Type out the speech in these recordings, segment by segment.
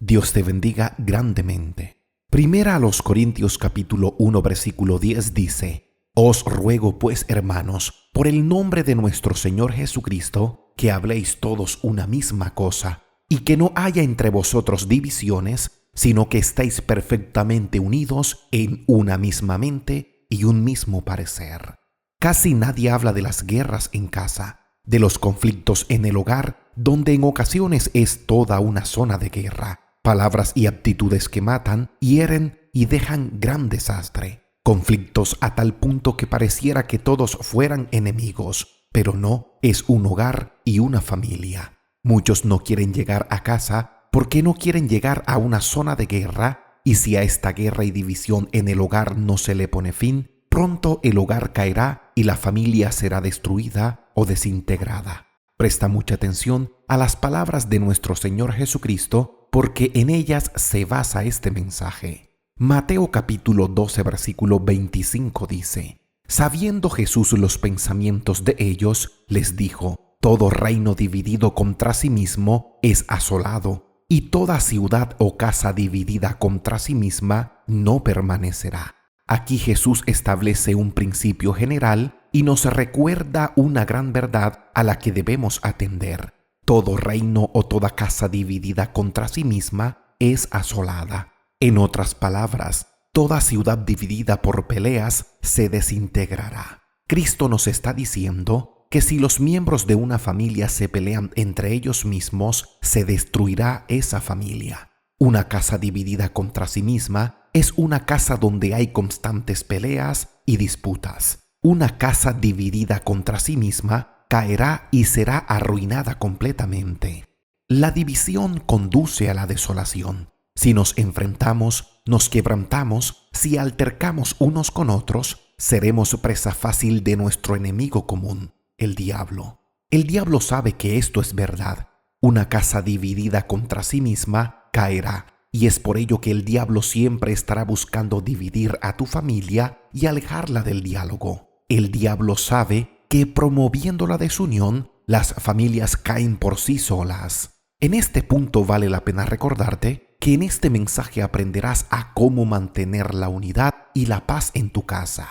Dios te bendiga grandemente. Primera a los Corintios capítulo 1 versículo 10 dice: Os ruego pues, hermanos, por el nombre de nuestro Señor Jesucristo, que habléis todos una misma cosa, y que no haya entre vosotros divisiones, sino que estéis perfectamente unidos en una misma mente y un mismo parecer. Casi nadie habla de las guerras en casa, de los conflictos en el hogar, donde en ocasiones es toda una zona de guerra. Palabras y actitudes que matan, hieren y dejan gran desastre. Conflictos a tal punto que pareciera que todos fueran enemigos, pero no, es un hogar y una familia. Muchos no quieren llegar a casa porque no quieren llegar a una zona de guerra, y si a esta guerra y división en el hogar no se le pone fin, pronto el hogar caerá y la familia será destruida o desintegrada. Presta mucha atención a las palabras de nuestro Señor Jesucristo, porque en ellas se basa este mensaje. Mateo capítulo 12 versículo 25 dice: Sabiendo Jesús los pensamientos de ellos, les dijo: Todo reino dividido contra sí mismo es asolado, y toda ciudad o casa dividida contra sí misma no permanecerá. Aquí Jesús establece un principio general y nos recuerda una gran verdad a la que debemos atender. Todo reino o toda casa dividida contra sí misma es asolada. En otras palabras, toda ciudad dividida por peleas se desintegrará. Cristo nos está diciendo que si los miembros de una familia se pelean entre ellos mismos, se destruirá esa familia. Una casa dividida contra sí misma es una casa donde hay constantes peleas y disputas. Una casa dividida contra sí misma caerá y será arruinada completamente. La división conduce a la desolación. Si nos enfrentamos, nos quebrantamos, si altercamos unos con otros, seremos presa fácil de nuestro enemigo común, el diablo. El diablo sabe que esto es verdad. Una casa dividida contra sí misma caerá. Y es por ello que el diablo siempre estará buscando dividir a tu familia y alejarla del diálogo. El diablo sabe que promoviendo la desunión, las familias caen por sí solas. En este punto vale la pena recordarte que en este mensaje aprenderás a cómo mantener la unidad y la paz en tu casa.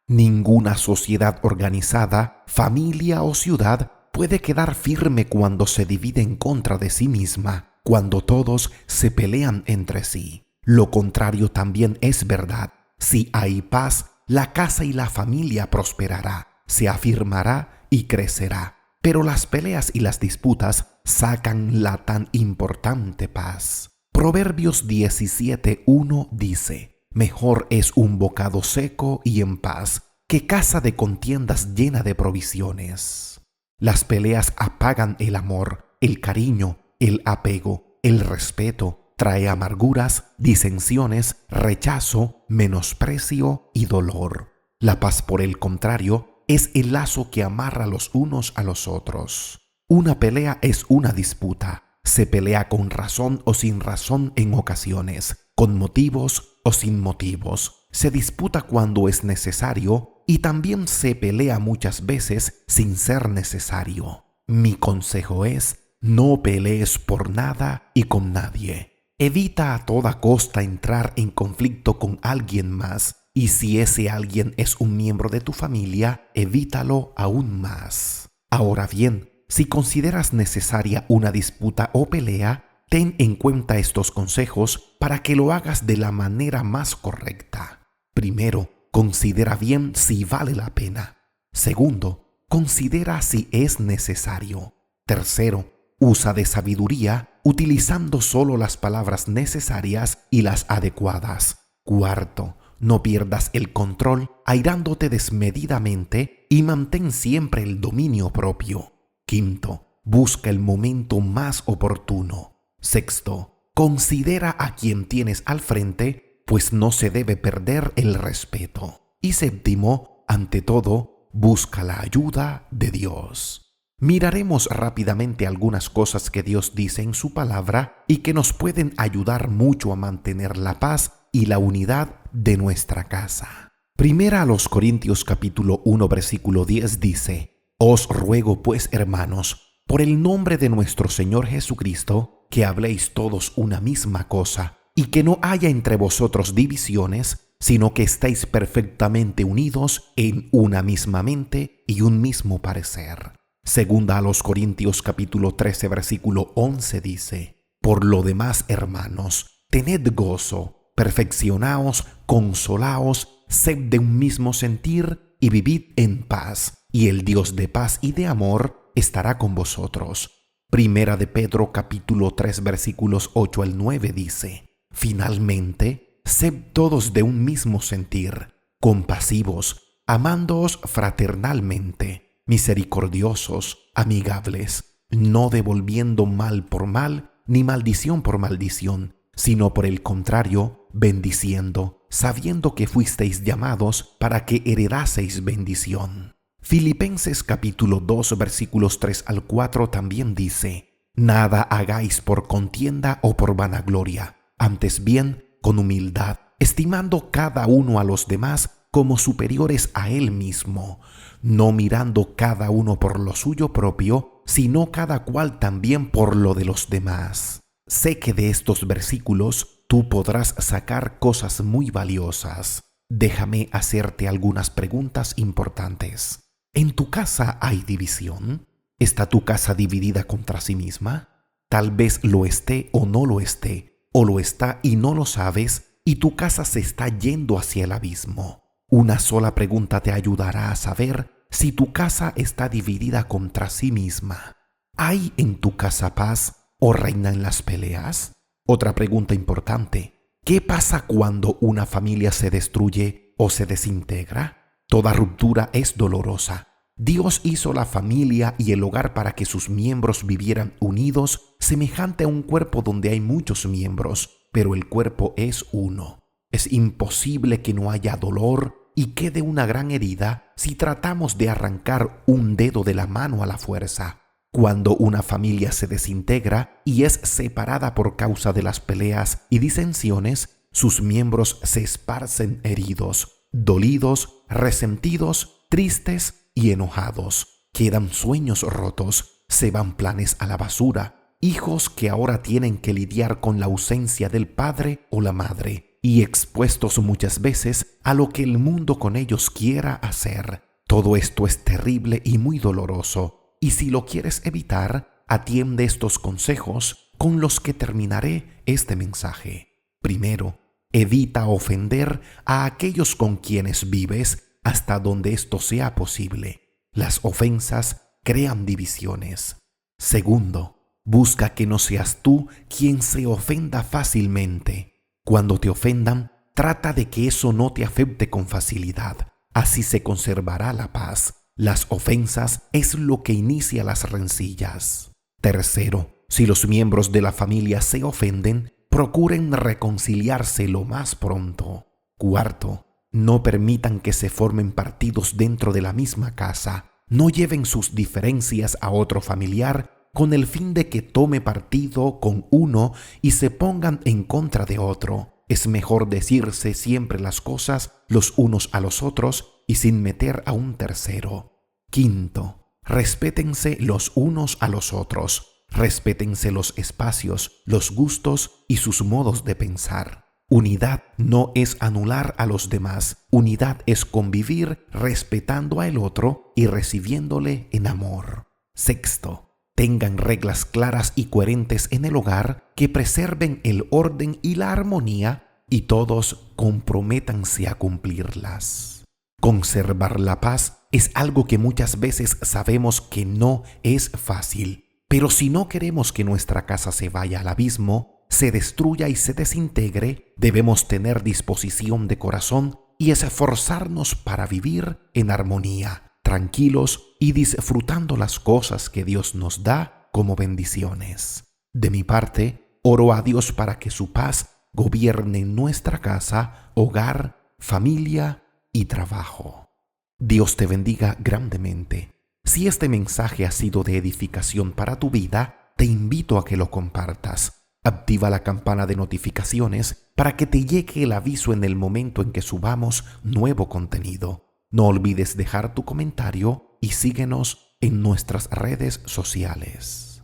Ninguna sociedad organizada, familia o ciudad puede quedar firme cuando se divide en contra de sí misma, cuando todos se pelean entre sí. Lo contrario también es verdad. Si hay paz, la casa y la familia prosperará, se afirmará y crecerá. Pero las peleas y las disputas sacan la tan importante paz. Proverbios 17:1 dice: Mejor es un bocado seco y en paz que casa de contiendas llena de provisiones. Las peleas apagan el amor, el cariño, el apego, el respeto, trae amarguras, disensiones, rechazo, menosprecio y dolor. La paz, por el contrario, es el lazo que amarra los unos a los otros. Una pelea es una disputa. Se pelea con razón o sin razón en ocasiones, con motivos o sin motivos. Se disputa cuando es necesario y también se pelea muchas veces sin ser necesario. Mi consejo es: no pelees por nada y con nadie. Evita a toda costa entrar en conflicto con alguien más, y si ese alguien es un miembro de tu familia, evítalo aún más. Ahora bien, si consideras necesaria una disputa o pelea, ten en cuenta estos consejos para que lo hagas de la manera más correcta. Primero, considera bien si vale la pena. Segundo, considera si es necesario. Tercero, usa de sabiduría, utilizando solo las palabras necesarias y las adecuadas. Cuarto, no pierdas el control airándote desmedidamente y mantén siempre el dominio propio. Quinto, busca el momento más oportuno. Sexto, considera a quien tienes al frente, pues no se debe perder el respeto. Y séptimo, ante todo, busca la ayuda de Dios. Miraremos rápidamente algunas cosas que Dios dice en su palabra y que nos pueden ayudar mucho a mantener la paz y la unidad de nuestra casa. Primera a los Corintios capítulo 1 versículo 10 dice: Os ruego pues, hermanos, por el nombre de nuestro Señor Jesucristo, que habléis todos una misma cosa, y que no haya entre vosotros divisiones, sino que estéis perfectamente unidos en una misma mente y un mismo parecer. Segunda a los Corintios capítulo 13 versículo 11 dice: Por lo demás, hermanos, tened gozo, perfeccionaos, consolaos, sed de un mismo sentir y vivid en paz, y el Dios de paz y de amor estará con vosotros. Primera de Pedro capítulo 3 versículos 8 al 9 dice: Finalmente, sed todos de un mismo sentir, compasivos, amándoos fraternalmente, misericordiosos, amigables, no devolviendo mal por mal, ni maldición por maldición, sino por el contrario, bendiciendo, sabiendo que fuisteis llamados para que heredaseis bendición. Filipenses capítulo 2 versículos 3 al 4 también dice: Nada hagáis por contienda o por vanagloria, antes bien con humildad, estimando cada uno a los demás como superiores a él mismo, no mirando cada uno por lo suyo propio, sino cada cual también por lo de los demás. Sé que de estos versículos tú podrás sacar cosas muy valiosas. Déjame hacerte algunas preguntas importantes. ¿En tu casa hay división? ¿Está tu casa dividida contra sí misma? Tal vez lo esté o no lo esté, o lo está y no lo sabes, y tu casa se está yendo hacia el abismo. Una sola pregunta te ayudará a saber si tu casa está dividida contra sí misma. ¿Hay en tu casa paz o reinan las peleas? Otra pregunta importante: ¿qué pasa cuando una familia se destruye o se desintegra? Toda ruptura es dolorosa. Dios hizo la familia y el hogar para que sus miembros vivieran unidos, semejante a un cuerpo donde hay muchos miembros, pero el cuerpo es uno. Es imposible que no haya dolor y quede una gran herida si tratamos de arrancar un dedo de la mano a la fuerza. Cuando una familia se desintegra y es separada por causa de las peleas y disensiones, sus miembros se esparcen heridos, dolidos, resentidos, tristes y enojados. Quedan sueños rotos, se van planes a la basura, hijos que ahora tienen que lidiar con la ausencia del padre o la madre y expuestos muchas veces a lo que el mundo con ellos quiera hacer. Todo esto es terrible y muy doloroso, y si lo quieres evitar, atiende estos consejos con los que terminaré este mensaje. Primero, evita ofender a aquellos con quienes vives hasta donde esto sea posible. Las ofensas crean divisiones. Segundo, busca que no seas tú quien se ofenda fácilmente. Cuando te ofendan, trata de que eso no te afecte con facilidad. Así se conservará la paz. Las ofensas es lo que inicia las rencillas. Tercero, si los miembros de la familia se ofenden, procuren reconciliarse lo más pronto. Cuarto, no permitan que se formen partidos dentro de la misma casa. No lleven sus diferencias a otro familiar con el fin de que tome partido con uno y se pongan en contra de otro. Es mejor decirse siempre las cosas los unos a los otros y sin meter a un tercero. Quinto, respétense los unos a los otros. Respétense los espacios, los gustos y sus modos de pensar. Unidad no es anular a los demás. Unidad es convivir respetando al otro y recibiéndole en amor. Sexto, tengan reglas claras y coherentes en el hogar que preserven el orden y la armonía y todos comprométanse a cumplirlas. Conservar la paz es algo que muchas veces sabemos que no es fácil, pero si no queremos que nuestra casa se vaya al abismo, se destruya y se desintegre, debemos tener disposición de corazón y esforzarnos para vivir en armonía, tranquilos y disfrutando las cosas que Dios nos da como bendiciones. De mi parte, oro a Dios para que su paz gobierne nuestra casa, hogar, familia y trabajo. Dios te bendiga grandemente. Si este mensaje ha sido de edificación para tu vida, te invito a que lo compartas. Activa la campana de notificaciones para que te llegue el aviso en el momento en que subamos nuevo contenido. No olvides dejar tu comentario y síguenos en nuestras redes sociales.